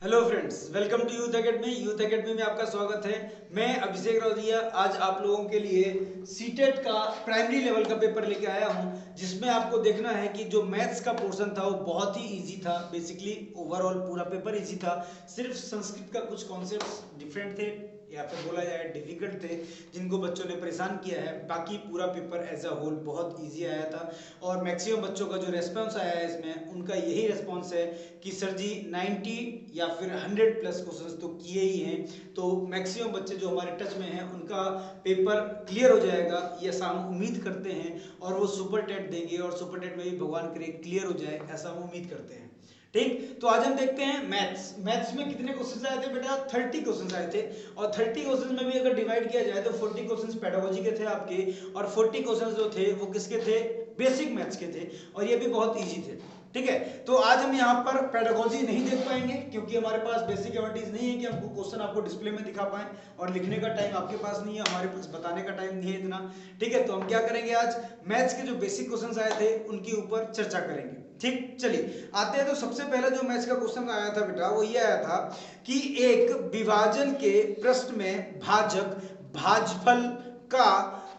Hello friends, welcome to youth academy. Youth academy में आपका स्वागत है। मैं अभिषेक राउदिया आज आप लोगों के लिए सीटेट का प्राइमरी लेवल का पेपर लेके आया हूं, जिसमें आपको देखना है कि जो मैथ्स का पोर्शन था वो बहुत ही इजी था। बेसिकली ओवरऑल पूरा पेपर इजी था, सिर्फ संस्कृत का कुछ कॉन्सेप्ट्स डिफरेंट थे या फिर बोला जाए डिफिकल्ट थे, जिनको बच्चों ने परेशान किया है। बाकी पूरा पेपर एज अ होल बहुत इजी आया था और मैक्सिमम बच्चों का जो रेस्पॉन्स आया है इसमें, उनका यही रेस्पॉन्स है कि सर जी 90 या फिर 100 प्लस क्वेश्चंस तो किए ही हैं। तो मैक्सिमम बच्चे जो हमारे टच में हैं उनका पेपर क्लियर हो जाएगा, ये ऐसा हम उम्मीद करते हैं। और वो सुपर टेट देंगे और सुपर टेट में भी भगवान करे क्लियर हो जाए, ऐसा हम उम्मीद करते हैं। ठीक, तो आज हम देखते हैं मैथ्स। मैथ्स में कितने क्वेश्चंस आए थे बेटा? 30 क्वेश्चंस आए थे। और 30 क्वेश्चंस में भी अगर डिवाइड किया जाए तो 40 क्वेश्चंस पेडागोजी के थे आपके, और 40 क्वेश्चंस जो थे वो किसके थे? बेसिक मैथ्स के थे, और ये भी बहुत इजी थे। ठीक है, तो आज हम यहाँ पर पेडागोजी नहीं देख पाएंगे क्योंकि हमारे पास बेसिक एबिलिटीज नहीं है कि हमको क्वेश्चन आपको डिस्प्ले में दिखा पाएं, और लिखने का टाइम आपके पास नहीं है, हमारे पास बताने का टाइम नहीं है इतना। ठीक है, तो हम क्या करेंगे, आज मैथ्स के जो बेसिक क्वेश्चंस आए थे उनके ऊपर चर्चा करेंगे। ठीक, चलिए आते हैं। तो सबसे पहला जो मैथ्स का क्वेश्चन आया था बेटा, वो ये आया था कि एक विभाजन के प्रश्न में भाजक भाजफल का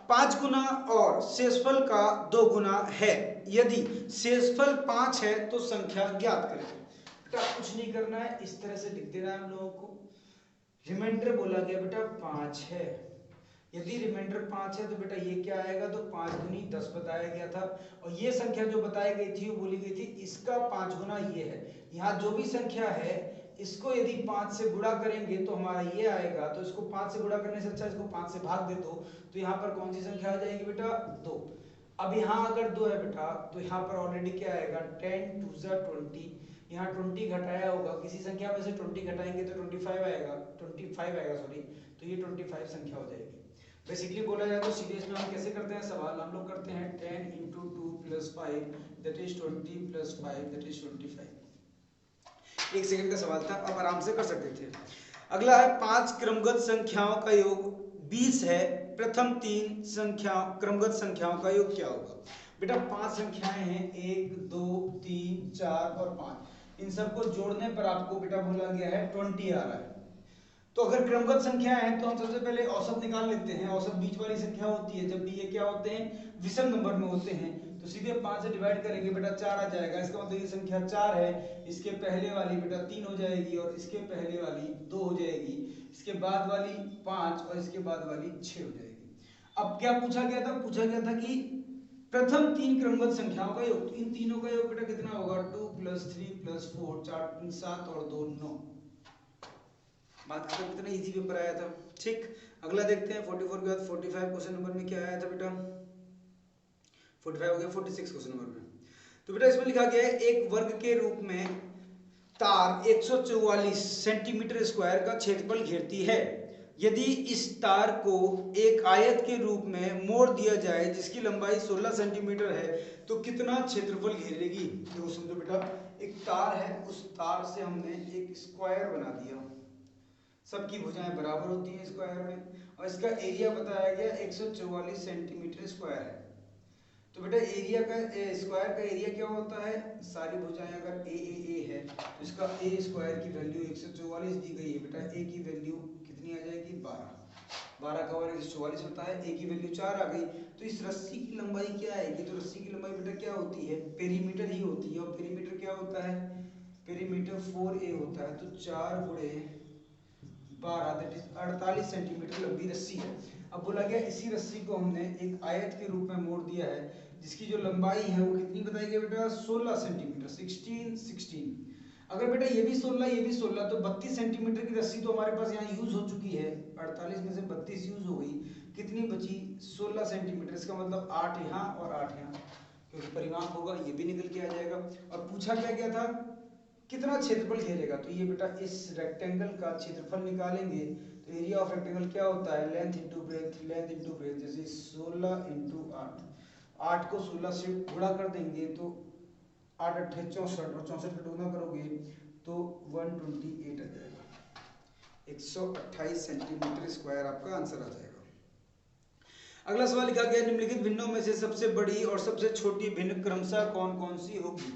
5 गुना और शेषफल का 2 गुना है। यदि शेषफल 5 है तो संख्या ज्ञात करें। बेटा कुछ नहीं करना है, इस तरह से लिख देना है हम लोगों को। रिमाइंडर बोला गया बेटा 5 है। यदि रिमाइंडर 5 है तो बेटा ये क्या आएगा? तो 5 दूनी 10 बताया गया था। और ये संख्या जो बताई गई थी वो बोली गई थी इसका 5 गुना ये है। यहाँ जो भी संख्या है इसको यदि 5 से गुणा करेंगे तो हमारा ये आएगा। तो इसको 5 से गुणा करने से अच्छा इसको 5 से भाग दे दो, तो यहाँ पर कौन सी संख्या आ जाएगी बेटा? 2। अब यहाँ अगर 2 है बेटा तो यहाँ पर ऑलरेडी क्या आएगा? 10 2 20। यहाँ 20 घटाया होगा, किसी संख्या में से 20 घटाएंगे तो 25 आएगा, 25 आएगा सॉरी। तो ये 25 संख्या हो जाएगी। बेसिकली बोला जाए तो सीरीज में हम कैसे करते हैं सवाल, हम लोग करते हैं 10 into 2 plus 5 that is 20 plus 5 that is 25। एक सेकंड का सवाल था, अब आराम से कर सकते थे। अगला है 5 क्रमगत संख्याओं का योग 20 है, प्रथम 3 क्रमगत संख्याओं का योग क्या होगा? बेटा 5 संख्याएं हैं, 1 2 3 4 और 5। इन सबको जोड़ने पर आपको बेटा बोला गया है 20 आ रहा है। तो अगर क्रमगत संख्या है तो हम सबसे पहले औसत निकाल लेते हैं। औसत बीच वाली संख्या होती है, जब भी ये क्या होते हैं? विषम नंबर में होते हैं। तो सीधे 5 से डिवाइड करेंगे बेटा 4 आ जाएगा। इसका मतलब ये संख्या 4 है, इसके पहले वाली बेटा 3 हो जाएगी, और इसके पहले वाली 2 हो जाएगी, इसके बाद वाली 5 और इसके बाद वाली 6 हो जाएगी। अब क्या पूछा गया था? पूछा गया था कि प्रथम 3 क्रमगत संख्याओं का योग। तो इन तीनों का योग बेटा कितना होगा? 2 + 3 + 4 4 7 और 2 9। बात खत्म। कितना इजी पेपर आया था। ठीक, अगला देखते हैं 44 के बाद 45 क्वेश्चन नंबर में क्या आया था बेटा? 45 हो गया, 46 क्वेश्चन नंबर में। तो बेटा इसमें लिखा गया है एक वर्ग के रूप में तार 144 सेंटीमीटर स्क्वायर का क्षेत्रफल घेरती है। यदि इस तार को एक आयत के रूप में मोड़ दिया जाए जिसकी लंबाई 16 सेंटीमीटर है तो कितना क्षेत्रफल घेरेगी? देखो समझो बेटा, एक तार है, उस तार से हमने एक स्क्वायर बना दिया। सबकी भुजाएं बराबर होती हैं स्क्वायर में, और इसका एरिया बताया गया 144 सेंटीमीटर स्क्वायर है। तो बेटा एरिया का स्क्वायर का एरिया क्या होता है? सारी भुजाएं अगर ए है तो इसका ए स्क्वायर की वैल्यू 144 दी गई है बेटा। ए की वैल्यू कितनी आ जाएगी? 12। 12 का वर्ग 144 होता है, ए की वैल्यू 4 आ गई। तो इस रस्सी की लंबाई क्या आएगी? तो रस्सी की लंबाई बेटा क्या होती है? पेरीमीटर ही होती है, और पेरीमीटर क्या होता है? पेरीमीटर 4a होता है। तो 4 गुणे 12 दैट इज 48 सेंटीमीटर लंबी रस्सी है। अब बोला गया इसी रस्सी को हमने एक आयत के रूप में मोड़ दिया है, जिसकी जो लंबाई है वो कितनी बताई गई बेटा? 16 सेंटीमीटर, 16। अगर बेटा ये भी 16 ये भी 16, तो 32 सेंटीमीटर की रस्सी तो हमारे पास यहाँ यूज हो चुकी है। 48 में से 32 यूज हो गई, कितनी बची? 16 सेंटीमीटर। इसका मतलब 8 यहाँ और 8 यहाँ, क्योंकि परिमाप होगा ये भी निकल के आ जाएगा। और पूछा क्या गया था? कितना क्षेत्रफल घेरेगा? तो ये बेटा इस रेक्टेंगल का क्षेत्रफल निकालेंगे तो एरिया ऑफ रेक्टेंगल क्या होता है? Length into breadth, length into breadth, जैसे 16 इंटू 8। 8 को 16 से गुणा कर देंगे तो 8 8 64, और 64 का गुणा करोगे तो 128 आ जाएगा। 128 सेंटीमीटर स्क्वायर आपका आंसर आ जाएगा। अगला सवाल लिखा गया निम्नलिखित भिन्नों में से सबसे बड़ी और सबसे छोटी भिन्न क्रमशः कौन कौन सी होगी?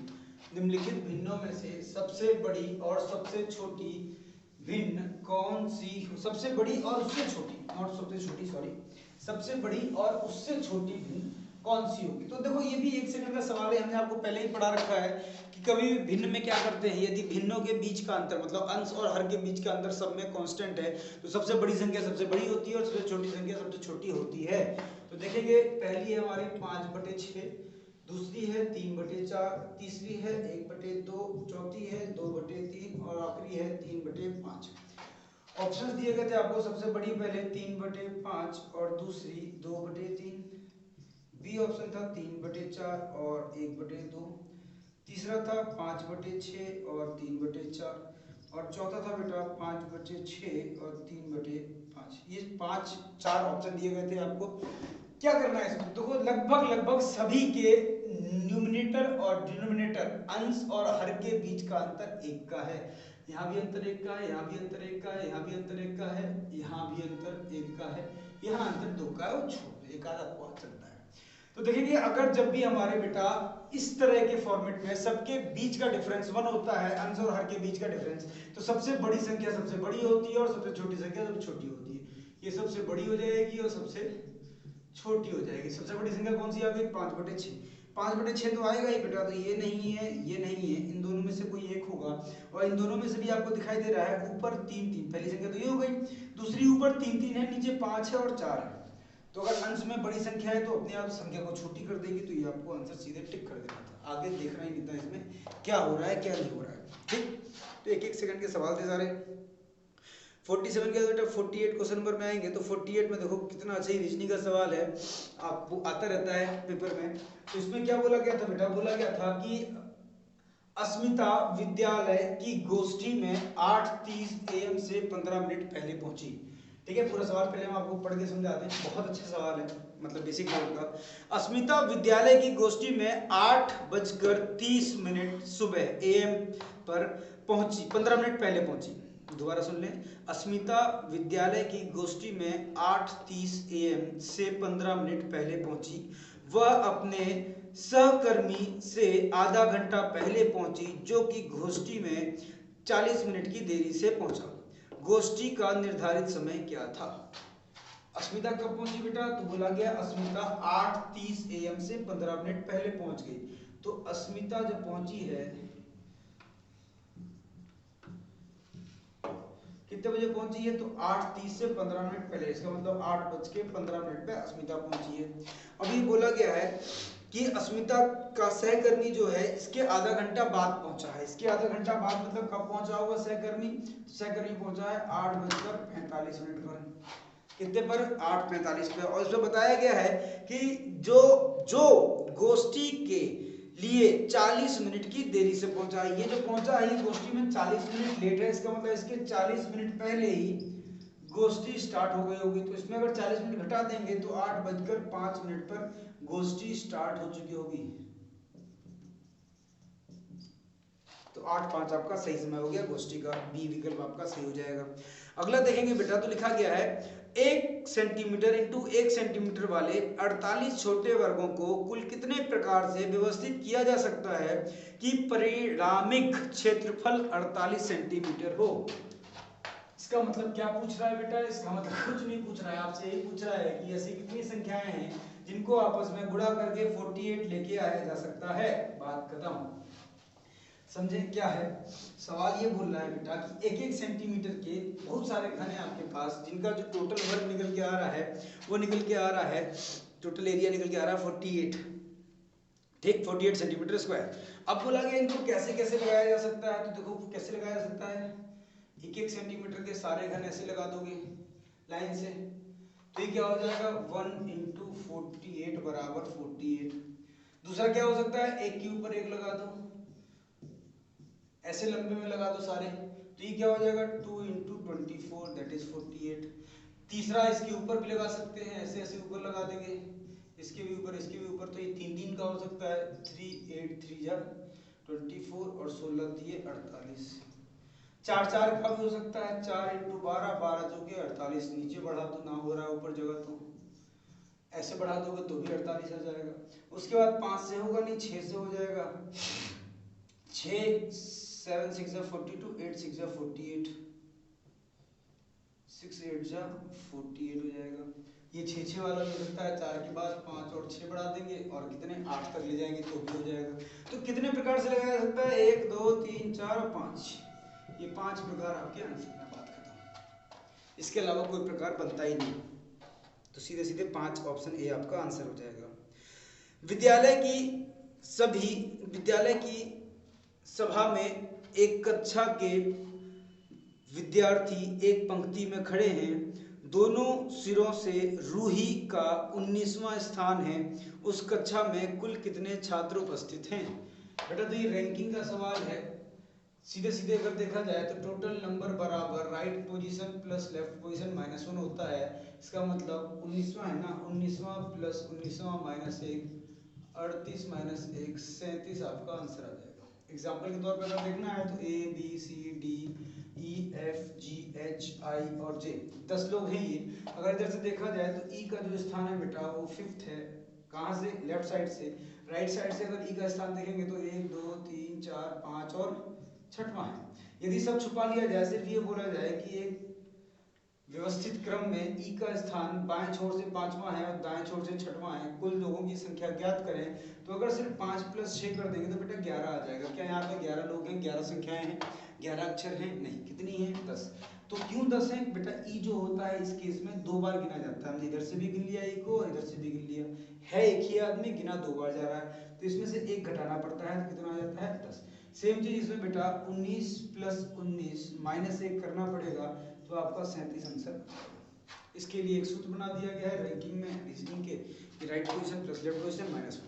निम्नलिखित भिन्नों में से सबसे बड़ी और सबसे छोटी भिन्न कौन सी हो? सबसे बड़ी और उससे छोटी, नॉट सबसे छोटी, सॉरी, सबसे बड़ी और उससे छोटी भिन्न कौन सी होगी? तो देखो ये भी एक सेकंड का सवाल है, हमने आपको पहले ही पढ़ा रखा है कि कभी भी भिन्न में क्या करते हैं, यदि भिन्नों के बीच का अंतर मतलब अंश और हर के बीच का अंतर सब में कांस्टेंट है तो सबसे बड़ी संख्या सबसे बड़ी होती है और सबसे छोटी संख्या सबसे छोटी होती है। तो देखेंगे पहली है हमारी 5/6, दूसरी है 3/4, तीसरी है 1/2, चौथी है 2/3 और आखिरी है 3/5। ऑप्शन दिए गए थे आपको, सबसे बड़ी पहले 3/5 और दूसरी 2/3, बी ऑप्शन था 3/4 और 1/2, तीसरा था 5/6 और 3/4 और चौथा था बेटा 5/6 और 3/5। ये 4 ऑप्शन दिए गए थे आपको। क्या करना है इसमें? देखो लगभग सभी के न्यूमरेटर और डिनोमिनेटर अंश और हर के बीच का अंतर एक का है। यहाँ भी अंतर एक का है, यहाँ भी अंतर एक का है, यहाँ भी अंतर एक का है, यहाँ भी अंतर एक का है, यहाँ अंतर 2 का है और छोड़ एक आधा पॉइंट चलता है। तो देखेंगे अगर जब भी हमारे बेटा इस तरह के फॉर्मेट में सबके बीच का डिफरेंस 1 होता है, अंश और हर के बीच का डिफरेंस, तो सबसे बड़ी संख्या सबसे बड़ी होती है और सबसे छोटी संख्या सबसे छोटी होती है। ये सबसे बड़ी हो जाएगी और सबसे छोटी हो जाएगी। सबसे बड़ी संख्या कौन सी आ गई? 5/6। 5/6 तो आएगा ही बेटा, तो ये नहीं है, ये नहीं है, इन दोनों में से कोई एक होगा और इन दोनों में से भी आपको दिखाई दे रहा है ऊपर 3-3, पहली संख्या तो ये हो गई, दूसरी ऊपर 3-3 है, नीचे 5 है और 4 है। तो अगर अंश में बड़ी संख्या है तो अपने आप संख्या को छोटी कर देगी, तो ये आपको आंसर सीधे टिक कर देना था, आगे देखना ही नहीं था इसमें क्या हो रहा है क्या नहीं हो रहा है। ठीक, तो एक एक सेकंड के सवाल थे सारे। 47 के बेटा 48 क्वेश्चन नंबर में आएंगे, तो 48 में देखो कितना अच्छा ही रीजनिंग का सवाल है, आपको आता रहता है पेपर में। तो इसमें क्या बोला गया था बेटा? बोला गया था कि अस्मिता विद्यालय की गोष्ठी में 8:30 AM से 15 मिनट पहले पहुंची। ठीक है, पूरा सवाल पहले हम आपको पढ़ के समझा दें, बहुत अच्छा सवाल है, मतलब बेसिक लेवल का। अस्मिता विद्यालय की गोष्ठी में 8:30 सुबह AM पर पहुंची, 15 मिनट पहले पहुंची। दोबारा सुन लें, अस्मिता विद्यालय की गोष्ठी में 8:30 AM से 15 मिनट पहले पहुंची। वह अपने सहकर्मी से आधा घंटा पहले पहुंची, जो कि गोष्ठी में 40 मिनट की देरी से पहुंचा। गोष्ठी का निर्धारित समय क्या था? अस्मिता कब पहुंची बेटा? तो बोला गया अस्मिता 8:30 AM से 15 मिनट पहले पहुंच गई। तो अस्मिता जब पहुंची है, कितने बजे पहुंची है? तो 8:30 से 15 मिनट पहले, इसका मतलब 8:15 पे अस्मिता पहुंची है। अभी बोला गया है कि अस्मिता का सहकर्मी जो है इसके आधा घंटा बाद पहुंचा है। इसके आधा घंटा बाद मतलब कब पहुंचा होगा सहकर्मी? सहकर्मी पहुंचा है 8:45 पर। कितने पर? 8:45 पे। और इसमें बताया गया है कि जो जो गोष्ठी के लिए 40 मिनट की देरी से पहुंचा है, ये जो पहुंचा है ये गोष्ठी में 40 मिनट लेट है, इसका मतलब इसके 40 मिनट पहले ही गोष्ठी स्टार्ट हो गई होगी। तो इसमें अगर 40 मिनट घटा देंगे तो 8:05 पर गोष्ठी स्टार्ट हो चुकी होगी। तो 8:05 आपका सही समय हो गया गोष्ठी का, बी विकल्प आपका सही हो जाएगा। अगला देखेंगे बेटा, तो लिखा गया है 1 सेंटीमीटर इंटू 1 सेंटीमीटर वाले 48 छोटे वर्गों को कुल कितने प्रकार से व्यवस्थित किया जा सकता है कि परिणामिक क्षेत्रफल 48 सेंटीमीटर हो? इसका मतलब क्या पूछ रहा है बेटा? इसका मतलब कुछ नहीं पूछ रहा है, आपसे यही पूछ रहा है कि ऐसी कितनी संख्याएं हैं जिनको आपस में गुणा करके 48 लेके आया जा सकता है। बात खत्म। समझे क्या है सवाल? ये बोल रहा है बेटा कि 1-1 सेंटीमीटर के बहुत सारे घन है आपके पास, जिनका जो टोटल वर्ग निकल के आ रहा है वो निकल के आ रहा है, टोटल एरिया निकल के आ रहा है 48। ठीक, 48 सेंटीमीटर स्क्वायर। अब बोला गया इनको कैसे कैसे लगाया जा सकता है, तो देखो कैसे लगाया जा सकता है। 1-1 सेंटीमीटर के सारे घन ऐसे लगा दोगे लाइन से, तो ये क्या हो जाएगा 1 × 48 बराबर 48। दूसरा क्या हो सकता है, एक के ऊपर एक लगा दो, ऐसे लंबे में लगा दो सारे, तो ये क्या हो जाएगा 2 × 24 दैट इज 48। तीसरा इसके ऊपर भी लगा सकते हैं, ऐसे ऐसे ऊपर लगा देंगे, इसके भी ऊपर इसके भी ऊपर, तो ये 3-3 का हो सकता है, 3 8 3 जा 24 और 16 दिए 48। 4-4 का भी हो सकता है, 4 × 12 12 जो कि 48। नीचे बढ़ा तो ना हो रहा है ऊपर जगह, तो ऐसे बढ़ा दोगे तो भी 48 आ जाएगा। उसके बाद 5 से होगा नहीं, 6 से हो जाएगा, 6 7 6 जा 42, 8 6 जा 48, 6 8 जा 48 हो जाएगा। ये 6 6 वाला हो सकता है, 4 के बाद 5 और 6 बढ़ा देंगे और कितने 8 तक ले जाएंगे तो भी हो जाएगा। तो कितने प्रकार से लगाया जा सकता है? 1 2 3 4 और 5, ये 5 प्रकार आपके आंसर में बात खत्म। इसके अलावा कोई प्रकार बनता ही नहीं, तो सीधे सीधे 5 ऑप्शन ए आपका आंसर हो जाएगा। विद्यालय की सभा में एक कक्षा के विद्यार्थी एक पंक्ति में खड़े हैं, दोनों सिरों से रूही का 19वां स्थान है, उस कक्षा में कुल कितने छात्र उपस्थित हैं? बेटा तो ये रैंकिंग का सवाल है। सीधे सीधे अगर देखा जाए तो टोटल नंबर बराबर right position plus left position -1 होता है। इसका मतलब 19वां है ना, 19वां प्लस 19वां माइनस 1, 38 माइनस 1, 37 आपका आंसर आ जाएगा। एग्जाम्पल के तौर पर अगर देखना है तो A B C D E F G H I और जे 10 लोग हैं ये। अगर इधर से देखा जाए तो ई का जो स्थान है बेटा वो 5th है। कहाँ से? लेफ्ट साइड से। राइट साइड से अगर ई का स्थान देखेंगे तो 1 2 3 4 5 और 6वां है। यदि सब छुपा लिया जाए, सिर्फ ये बोला जाए कि एक व्यवस्थित क्रम में ई का स्थान बाएं छोर से 5वां है और दाएं छोर से 6वां है, कुल लोगों की संख्या ज्ञात करें। तो अगर सिर्फ 5 + 6 कर देंगे तो बेटा 11 आ जाएगा। क्या यहाँ पे 11 लोग हैं? 11 संख्याएं हैं, 11 अक्षर हैं? नहीं। कितनी है? 10। तो क्यों 10 है बेटा? ई जो होता है इस केस में 2 बार गिना जाता है। हमने इधर से भी गिन लिया ई को और इधर से भी गिन लिया है। एक ही आदमी गिना 2 बार जा रहा है, तो इसमें से एक घटाना पड़ता है, तो कितना आ जाता है? 10। सेम चीज इसमें बेटा 19 + 19 -1 करना पड़ेगा, तो आपका 37 आंसर। इसके लिए एक सूत्र बना दिया गया है रैंकिंग में रीजनिंग के, right position plus left position -1।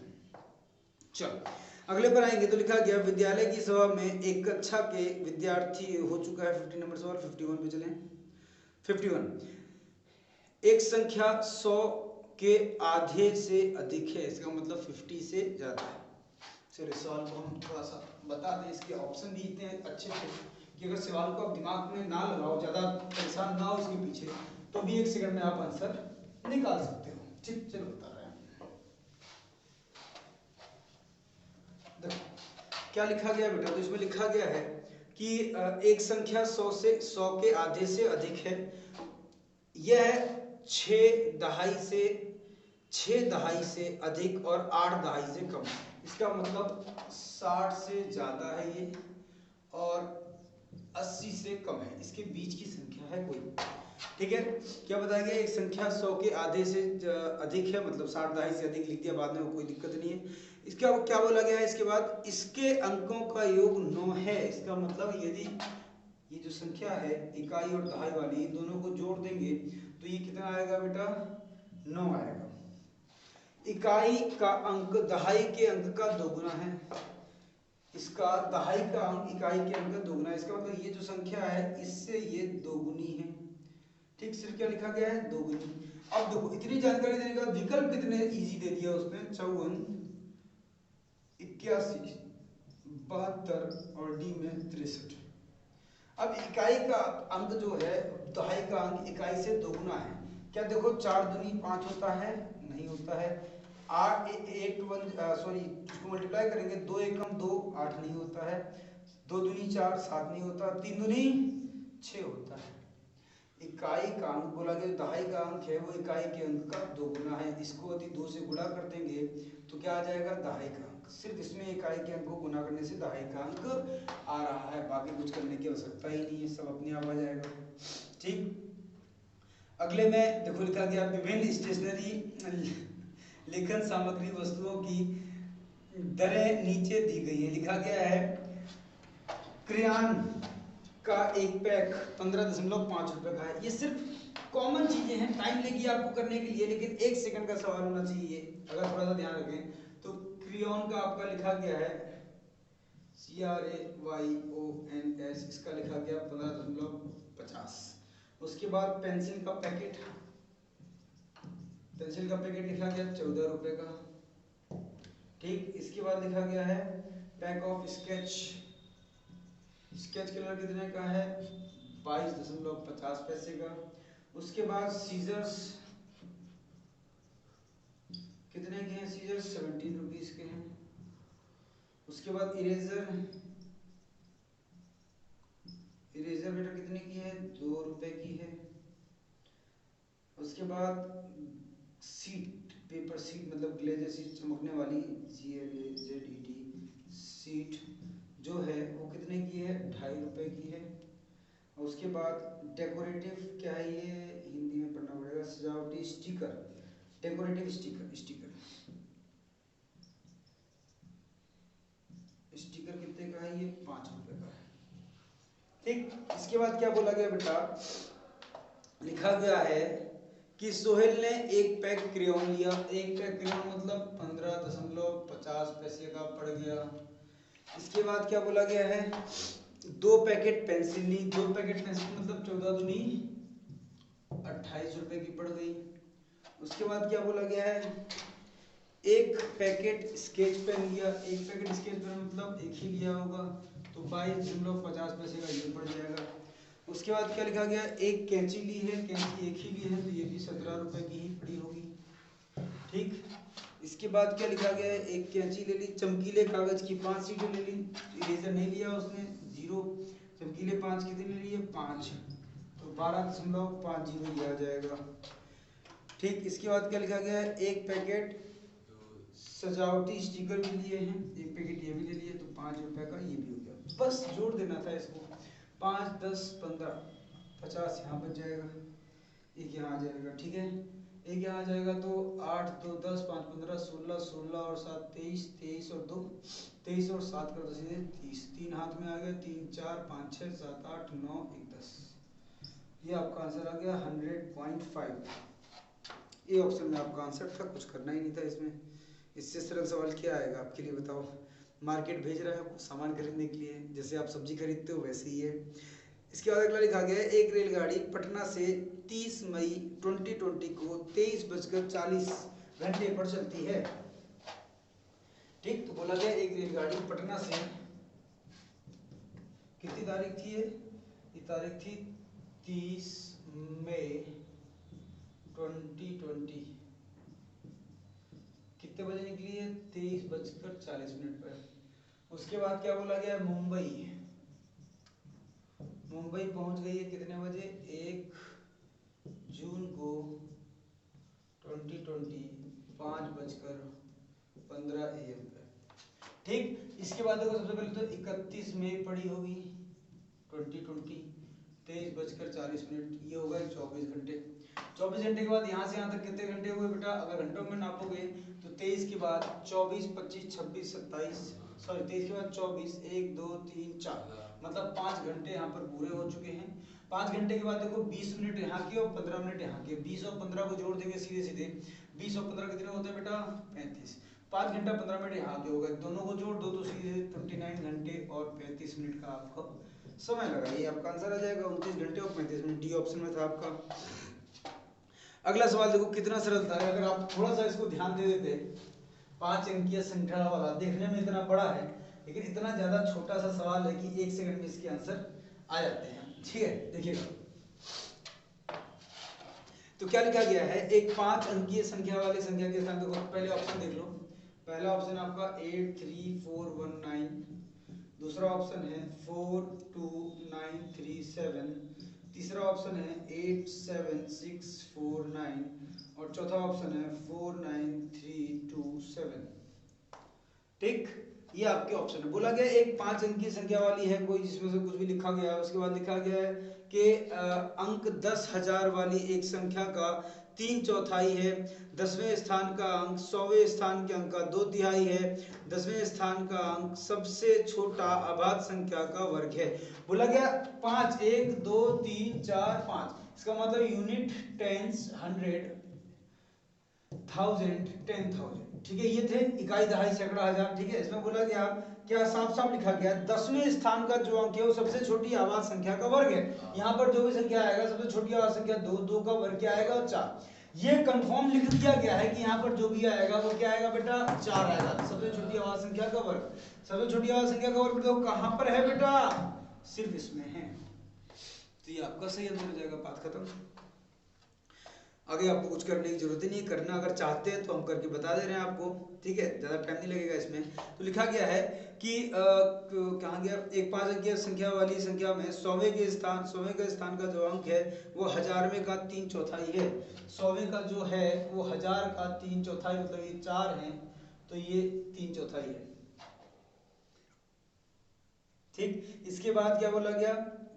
चलो अगले पर आएंगे तो लिखा गया विद्यालय की सभा में एक कक्षा के विद्यार्थी हो चुका है 50 नंबर सवाल। 51 पे चलें। 51 एक संख्या 100 के आधे से अधिक है, इसका मतलब 50 से ज्यादा है। चलिए सवाल को हम थोड़ा सा बता दें। इसके ऑप्शन भी इतने अच्छे थे कि अगर सवाल को आप दिमाग में ना लगाओ, ज्यादा परेशान ना हो इसके पीछे, तो भी 1 सेकंड में आप आंसर निकाल सकते हो। ठीक, चलो बता रहे हैं। देखो क्या लिखा गया बेटा, तो इसमें लिखा गया है कि एक संख्या 100 के आधे से अधिक है। यह 6 दहाई से अधिक और 8 दहाई से कम है। इसका मतलब 60 से ज्यादा है ये और 80 से कम है, इसके बीच की संख्या है कोई। ठीक है, क्या बताया गया? एक संख्या 100 के आधे से अधिक है, मतलब 60 दहाई से अधिक लिख दिया बाद में, कोई दिक्कत नहीं है। इसका क्या बोला गया है इसके बाद? इसके अंकों का योग 9 है। इसका मतलब यदि ये जो संख्या है इकाई और दहाई वाली, इन दोनों को जोड़ देंगे तो ये कितना आएगा बेटा? 9 आएगा। इकाई का अंक दहाई के अंक का दोगुना है। इसका दहाई का अंक इकाई के अंक का दोगुना है। इसका मतलब ये जो संख्या है इससे ये दोगुनी है। ठीक, सिर्फ क्या लिखा गया है? दोगुनी। अब देखो इतनी जानकारी देने का विकल्प कितने इजी दे दिया उसने। 54, 81, 72 और डी में 63। अब इकाई का अंक जो है, दहाई का अंक इकाई से दोगुना है। क्या देखो 4 दूनी 5 होता है? नहीं होता है। 8 8 1 सॉरी, इसको मल्टीप्लाई करेंगे 2 एकम 2, 8 नहीं होता है। 2 दूनी 4, 7 नहीं होता। 3 दूनी 6 होता है। इकाई का अंक बोला गया, दहाई का अंक है वो इकाई के अंक का दोगुना है। इसको यदि 2 से गुणा कर देंगे तो क्या आ जाएगा? दहाई का अंक। सिर्फ इसमें इकाई के अंक को गुणा करने से दहाई का अंक आ रहा है, बाकी कुछ करने की आवश्यकता ही नहीं है, सब अपने आप आ जाएगा। ठीक, अगले में देखो लिखा गया विभिन्न स्टेशनरी लेखन सामग्री वस्तुओं की दरें नीचे दी गई है। लिखा गया है क्रेयॉन का एक पैक 15.5 रुपए का है। ये सिर्फ कॉमन चीजें हैं, टाइम लेगी आपको करने के लिए, लेकिन 1 सेकंड का सवाल होना चाहिए अगर थोड़ा सा ध्यान रखें तो। क्रेयॉन का आपका लिखा गया है CRAYONS, इसका लिखा गया 15.50। उसके बाद पेंसिल का पैकेट लिखा गया 14 रुपए का। ठीक, इसके बाद लिखा गया है पैक ऑफ स्केच कलर कितने का है? 22.50 पैसे का। उसके बाद सीजर्स कितने के हैं? सीजर्स 17 रुपीज के हैं। उसके बाद इरेजर इरेजर बेटा कितने की है, 2 रुपए की है। उसके बाद सीट, पेपर सीट मतलब ग्लेजर सीट, चमकने वाली, GLAZED सीट जो है वो कितने की है, 2.5 रुपए की है। और उसके बाद डेकोरेटिव क्या है, ये हिंदी में पढ़ना पड़ेगा, सजावटी स्टिकर, डेकोरेटिव स्टिकर, स्टिकर कितने का है, ये 5 रुपए का है। ठीक, इसके बाद क्या बोला गया बेटा, लिखा गया है कि सोहेल ने एक पैक क्रेयॉन लिया। एक पैक क्रेयॉन मतलब 15.50 पैसे का पड़ गया। इसके बाद क्या बोला गया है, 2 पैकेट पेंसिल ली। 2 पैकेट पेंसिल मतलब 14 दूनी 28 रुपए की पड़ गई। उसके बाद क्या बोला गया है, एक पैकेट स्केच पेन लिया। एक पैकेट स्केच पेन मतलब एक ही लिया होगा, तो 22.50 पैसे का ये पड़ जाएगा। उसके बाद क्या लिखा गया, एक कैंची ली है, कैंची एक ही ली है, तो ये भी 17 रुपए की ही पड़ी होगी। ठीक, इसके बाद क्या लिखा गया है, एक कैंची ले ली, चमकीले कागज की 5 शीटें ले ली, इरेजर नहीं लिया उसने, 0। चमकीले 5 कितने ले लिए, 5, तो 12.50 ये आ जाएगा। ठीक, इसके बाद क्या लिखा गया है, एक पैकेट सजावटी स्टिकर भी लिए हैं, एक पैकेट ये भी ले लिए, तो 5 रुपए का ये भी हो गया। बस जोड़ देना था इसको, 5, 10, 15, 50 यहाँ बच जाएगा, एक यहाँ आ जाएगा। ठीक है, एक यहाँ आ जाएगा, तो 8, 2, 10, 5, 15, 16, 16 और 7, 23, 23 और 2, 23 और 7 कर 10, 30, 3 हाथ में आ गया, 3, 4, 5, 6, 7, 8, 9, 1, 10। ये आपका आंसर आ गया 100.5। ये ऑप्शन में आपका आंसर था, कुछ करना ही नहीं था इसमें। इससे सरल सवाल क्या आएगा आपके लिए, बताओ। मार्केट भेज रहा है आपको सामान खरीदने के लिए, जैसे आप सब्जी खरीदते हो वैसे ही है। इसके बाद अगला लिखा गया है, एक रेलगाड़ी पटना से 30 मई 2020 को 23:40 पर चलती है। ठीक, तो बोला गया एक रेलगाड़ी पटना से, कितनी तारीख थी ये तारीख थी 30 मई 2020, कितने बजे निकली है, 23:40 पर। उसके बाद क्या बोला गया, मुंबई पहुंच गई है कितने बजे, 1 जून को 2020 5:15 AM पर। ठीक, इसके बाद देखो सबसे पहले तो 31 मई पड़ी होगी 2020, 23:40, ये होगा 24 घंटे। 24 घंटे के बाद यहाँ से यहाँ तक कितने घंटे हुए बेटा, अगर घंटों में नापोगे तो 23 के बाद 24, 25, 26, 27, सॉरी 23 के बाद 24, 1, 2, 3, 4, मतलब 5 घंटे यहाँ पर पूरे हो चुके हैं। 5 घंटे के बाद देखो 20 मिनट यहाँ के और 15 मिनट यहाँ के, 20 और 15 को जोड़ देंगे सीधे सीधे, 20 और 15 कितने होते हैं बेटा, 35। 5 घंटा 15 मिनट यहाँ के हो गए, दोनों को जोड़ दो तो सीधे 29 घंटे और 35 मिनट का आपको समय लगा। ये आपका आंसर आ जाएगा 29 घंटे और 35 मिनट, डी ऑप्शन में था आपका। अगला सवाल देखो कितना सरल था, अगर आप थोड़ा सा इसको ध्यान दे देते, 5 अंकीय संख्या वाला, देखने में इतना बड़ा है लेकिन इतना ज्यादा छोटा सा सवाल है कि 1 सेकंड में इसके आंसर आ जाते हैं। ठीक है, देखिएगा तो क्या लिखा गया है, एक 5 अंकीय संख्या वाली संख्या के स्थान, देखो पहले ऑप्शन देख लो। पहला ऑप्शन आपका 83419, दूसरा ऑप्शन है 42937, तीसरा ऑप्शन है 87649 और चौथा ऑप्शन है 49327। ठीक, ये आपके ऑप्शन है। बोला गया एक 5 अंकीय संख्या वाली है कोई, जिसमें से कुछ भी लिखा गया है। उसके बाद लिखा गया है कि अंक 10,000 वाली एक संख्या का 3/4 है, 10वें स्थान का अंक 100वें स्थान के अंक का 2/3 है, 10वें स्थान का अंक सबसे छोटा अभाज्य संख्या का वर्ग है। बोला गया 5, 1, 2, 3, 4, 5, इसका मतलब यूनिट, टेंस, 100, 1000, 10,000। ठीक है, ये थे इकाई, दहाई, सैकड़ा, हजार। ठीक है, इसमें बोला गया क्या, साफ साफ लिखा गया 10वें स्थान का जो अंक है वो सबसे छोटी अभाज्य संख्या का वर्ग है। यहाँ पर जो भी संख्या आएगा सबसे छोटी अभाज्य संख्या 2, 2 का वर्ग क्या आएगा, 4। ये कंफर्म लिख दिया गया है कि यहाँ पर जो भी आएगा वो क्या आएगा बेटा, 4 आएगा, सबसे छोटी अभाज्य संख्या का वर्ग। सबसे छोटी अभाज्य संख्या का वर्ग देखो कहाँ पर है बेटा, सिर्फ इसमें है, तो ये आपका सही आंसर हो जाएगा। बात खत्म। आगे आपको कुछ करने की जरूरत ही नहीं, करना अगर चाहते हैं तो हम करके बता दे रहे हैं आपको, ठीक है, ज़्यादा टाइम नहीं लगेगा इसमें। तो लिखा गया है कि कहाँ गया, एक 5 अंकीय संख्या वाली संख्या में 100वें का स्थान का जो अंक है वो 1000वें का 3/4 है। 100वें का जो है वो 1000 का 3/4, मतलब ये 4 है तो ये 3/4 है, ठीक। इसके बाद क्या बोला गया,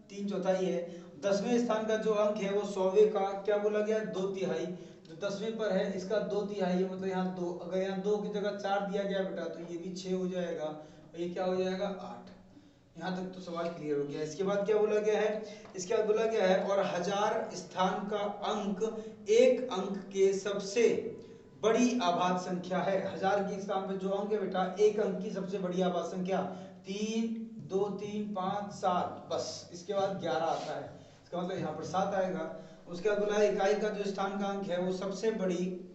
3/4 है। 10वें स्थान का जो अंक है वो 100वें का क्या बोला गया, 2/3। जो 10वें पर है इसका 2/3 है, मतलब यहाँ 2, अगर यहाँ 2 की जगह 4 दिया गया बेटा तो ये भी 6 हो जाएगा, और ये क्या हो जाएगा 8। यहाँ तक तो सवाल क्लियर हो गया। इसके बाद क्या बोला गया है, इसके बाद बोला गया है और 1000 स्थान का अंक एक अंक के सबसे बड़ी आभाज्य संख्या है। 1000 के स्थान पे जो अंक है बेटा एक अंक की सबसे बड़ी आभाज्य संख्या 3 2 3 5 7, बस इसके बाद 11 आता है, इसका मतलब यहाँ पर 7 आएगा। उसके बाद बोला इकाई का जो स्थान का अंक है वो सबसे बड़ी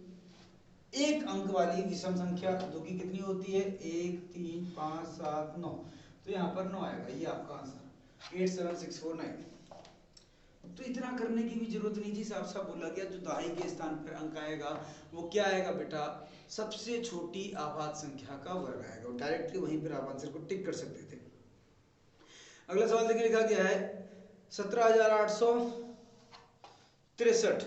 एक अंक वाली विषम संख्या जो कि कितनी होती है 1 3 5 7 9, तो यहाँ पर 9 आएगा, ये आपका आंसर 87649। तो इतना करने की भी जरूरत नहीं थी, साफ साफ बोला गया जो दहाई के स्थान पर अंक आएगा वो क्या आएगा बेटा, सबसे छोटी आभाज्य संख्या का वर्ग आएगा, डायरेक्टली वहीं पर आप आंसर को टिक कर सकते थे। अगला सवाल देखिए, लिखा गया है 17,863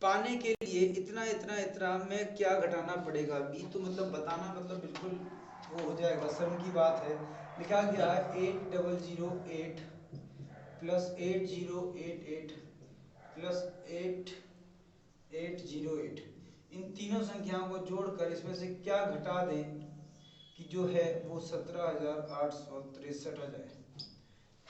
पाने के लिए इतना इतना इतना में क्या घटाना पड़ेगा। बी तो मतलब बताना, मतलब बिल्कुल वो हो जाएगा, शर्म की बात है। लिखा गया है 8008 प्लस 8088 प्लस 8808, इन तीनों संख्याओं को जोड़कर इसमें से क्या घटा दें कि जो है वो 17,863 आ जाए।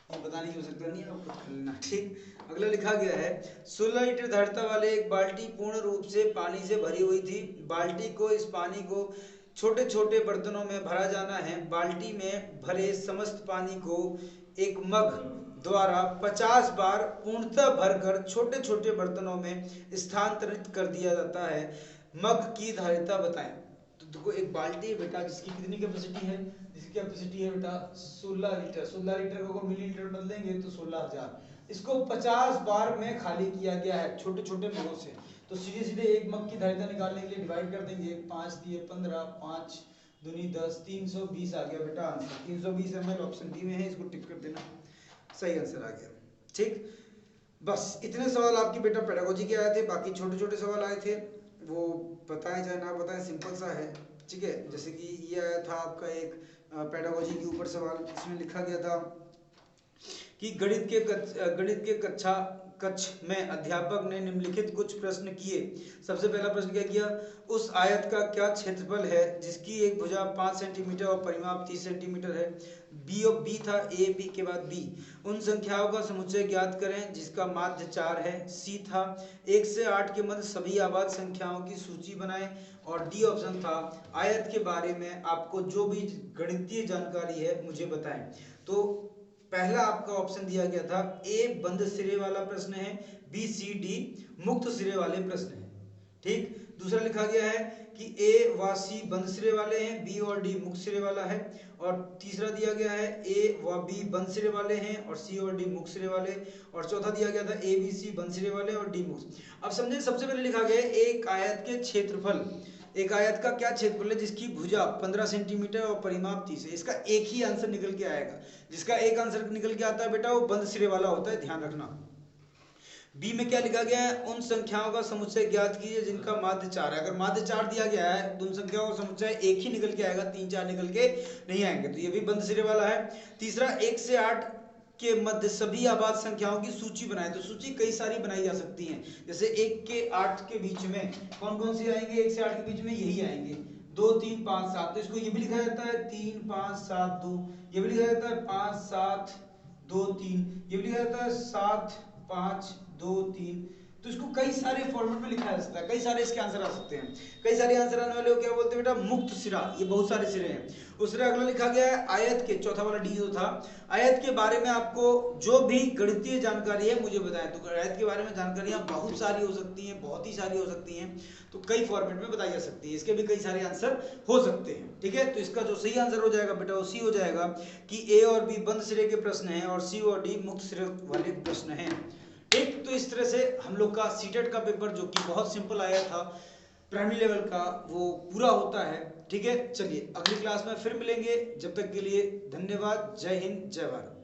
ये बताने की आवश्यकता नहीं है, आपको कर लेना, ठीक। अगला लिखा गया है 16 लीटर धारिता वाले एक बाल्टी पूर्ण रूप से पानी से भरी हुई थी। बाल्टी को इस पानी को छोटे छोटे बर्तनों में भरा जाना है। बाल्टी में भरे समस्त पानी को एक मग द्वारा 50 बार पूर्णतः भरकर छोटे छोटे बर्तनों में स्थानांतरित कर दिया जाता है। मग की धारिता बताएं। तो देखो एक बाल्टी है बेटा जिसकी कितनी कैपेसिटी है, जिसकी कैपेसिटी है बेटा 16 लीटर। 16 लीटर को मिलीलीटर बदलेंगे तो 16,000। इसको 50 बार में खाली किया गया है छोटे छोटे मगों से। तो सीधे सीधे एक मग की धारिता निकालने के लिए डिवाइड कर देंगे, 5 दिए 15, 5 दूनी 10, 320 आ गया बेटा आंसर। 320 ml ऑप्शन बी में है, इसको टिक कर देना, सही आंसर आ गया, ठीक। बस इतने सवाल आपकी बेटा पेडागोजी के आए थे, बाकी छोटे छोटे सवाल आए थे, वो बताएं चाहे ना बताएं सिंपल सा है, ठीक है। जैसे कि ये आया था आपका एक पेडागोजी के ऊपर सवाल, इसमें लिखा गया था कि गणित के कक्ष में अध्यापक ने निम्नलिखित कुछ प्रश्न किए। सबसे पहला प्रश्न क्या किया, उस आयत का क्या क्षेत्रफल है जिसकी एक भुजा 5 सेंटीमीटर और परिमाप 30 सेंटीमीटर है। बी था ए, बी के बाद बी। उन संख्याओं का समुच्चय ज्ञात करें जिसका माध्य 4 है। सी था 1 से 8 के मध्य सभी आभाज्य संख्याओं की सूची बनाएं। और डी ऑप्शन था आयत के बारे में आपको जो भी गणितीय जानकारी है मुझे बताएं। तो पहला आपका ऑप्शन दिया गया था ए बंद सिरे वाला प्रश्न है, बी सी डी मुक्त सिरे वाले प्रश्न है, ठीक। दूसरा लिखा गया है कि ए व सी बंद सिरे वाले हैं, बी और डी मुक्त सिरे वाला है। और तीसरा दिया गया है ए व बी बंद सिरे वाले हैं और सी और डी मुक्त सिरे वाले। और चौथा दिया गया था ए बी सी बंद सिरे वाले और डी मुक्त। अब समझे, सबसे पहले लिखा गया है एक आयत के क्षेत्रफल, एक आयत का क्या क्षेत्रफल है जिसकी भुजा 15 सेंटीमीटर और परिमाप 30 है। इसका एक ही आंसर निकल के आएगा, जिसका एक आंसर निकल के आता है बेटा वो बंद सिरे वाला होता है, ध्यान रखना। बी में क्या लिखा गया है, उन संख्याओं का समुच्चय ज्ञात कीजिए जिनका माध्य 4 है। अगर माध्य 4 दिया गया है तो उन संख्याओं का समुच्चय एक ही निकल के आएगा, 3 4 निकल के नहीं आएंगे, तो ये भी बंद सिरे वाला है। तीसरा 1 से 8 के मध्य सभी आभाज्य संख्याओं की सूची बनाएं। तो सूची कई सारी बनाई जा सकती है, जैसे 1 के 8 के बीच में कौन कौन सी आएंगे, 1 से 8 के बीच में यही आएंगे 2 3 5 7। तो इसको ये भी लिखा जाता है 3 5 7 2, ये भी लिखा जाता है 5 7 2 3, ये भी लिखा जाता है 7 5 2 3। तो इसको कई सारे फॉर्मेट में लिखा जा सकता है, कई सारे इसके आंसर आ सकते हैं। कई सारे आंसर आने वाले को क्या बोलते हैं बेटा, मुक्त सिरा। ये बहुत सारे सिरे हैं। उसने अगला लिखा गया है आयत के, चौथा वाला डी जो था, आयत के बारे में आपको जो भी गणितीय जानकारी है मुझे बताएं। तो आयत के बारे में जानकारियां बहुत सारी हो सकती हैं, बहुत ही सारी हो सकती हैं, तो कई फॉर्मेट में बताई जा सकती है, इसके भी कई सारे आंसर हो सकते हैं, ठीक है। तो इसका जो सही आंसर हो जाएगा बेटा वो सी हो जाएगा कि ए और बी बंद सिरे के प्रश्न हैं और सी और डी मुक्त सिरे वाले प्रश्न हैं, ठीक, तो इस तरह से हम लोग का सीटेट का पेपर जो कि बहुत सिंपल आया था प्राइमरी लेवल का, वो पूरा होता है। ठीक है, चलिए अगली क्लास में फिर मिलेंगे, जब तक के लिए धन्यवाद। जय हिंद, जय भारत।